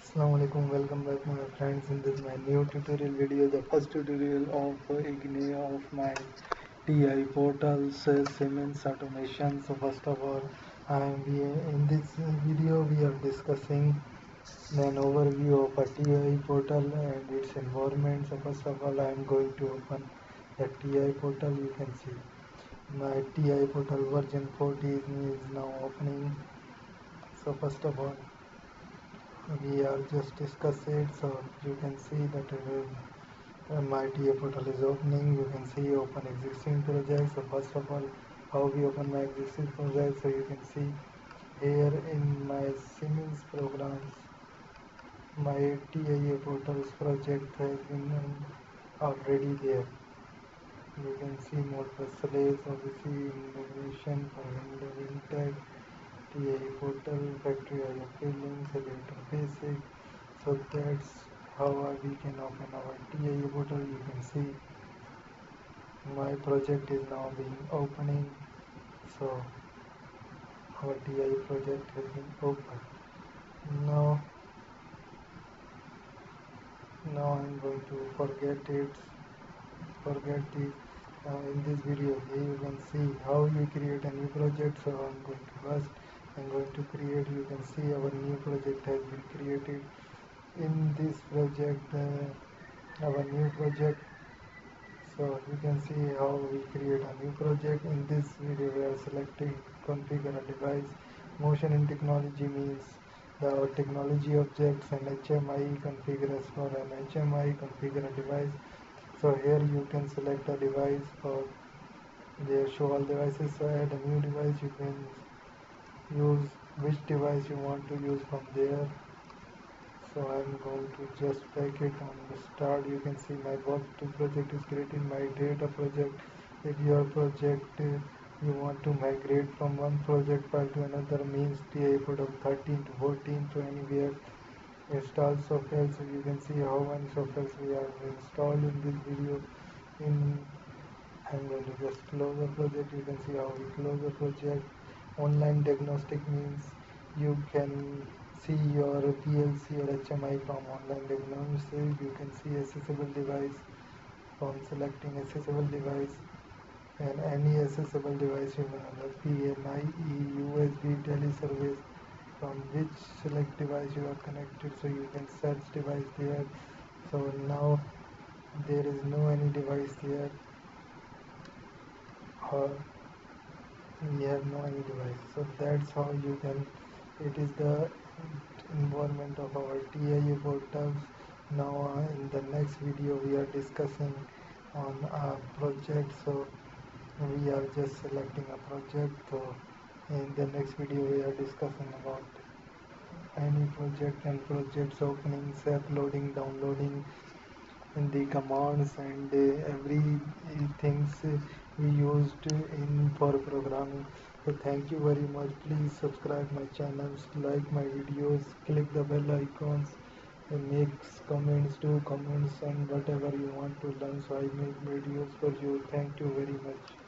Assalamualaikum, welcome back my friends in this my new tutorial video, the first tutorial of IGNI of my TI portals Siemens automation. So first of all, in this video we are discussing an overview of a TI portal and its environment. So first of all, I am going to open the TI portal. You can see my TI portal version 14 is now opening. So first of all, we are just discuss it, so you can see that my TA portal is opening. You can see open existing project. So first of all, how we open my existing project, so you can see here in my Siemens programs my TIA portals project has been already there. You can see more slaves, obviously innovation for WinTech, TI portal, factory links, elevator basic. So that's how we can open our TI portal. You can see my project is now being opening. So our TI project has been opened. Now I'm going to forget this. In this video here you can see how we create a new project. So I'm going to create. You can see our new project has been created. In this project, our new project, so you can see how we create a new project. In this video we are selecting configure a device. Motion in technology means the technology objects, and HMI configure as for an HMI configure a device. So here you can select a device, or there show all devices. So add a new device. You can use which device you want to use from there. So I'm going to just take it on the start. You can see my work2 project is created, my data project. If your project you want to migrate from one project file to another, means TI portal 13 to 14 to anywhere. Install software. So you can see how many softwares we have installed in this video. I'm going to just close the project. You can see how we close the project. Online diagnostic means you can see your PLC or HMI from online diagnosis. You can see accessible device from selecting accessible device, and any accessible device you can have PMIE, USB, teleservice, from which select device you are connected. So you can search device there. So now there is no any device there, or we have no any device. So that's how you can, it is the environment of our TIA portals. Now in the next video we are discussing on a project. So we are just selecting a project. So in the next video we are discussing about any project and projects opening, uploading, downloading, and the commands and every things we used in for programming. So thank you very much. Please subscribe my channels, like my videos, click the bell icons, and make comments, do comments on whatever you want to learn. So I make videos for you. Thank you very much.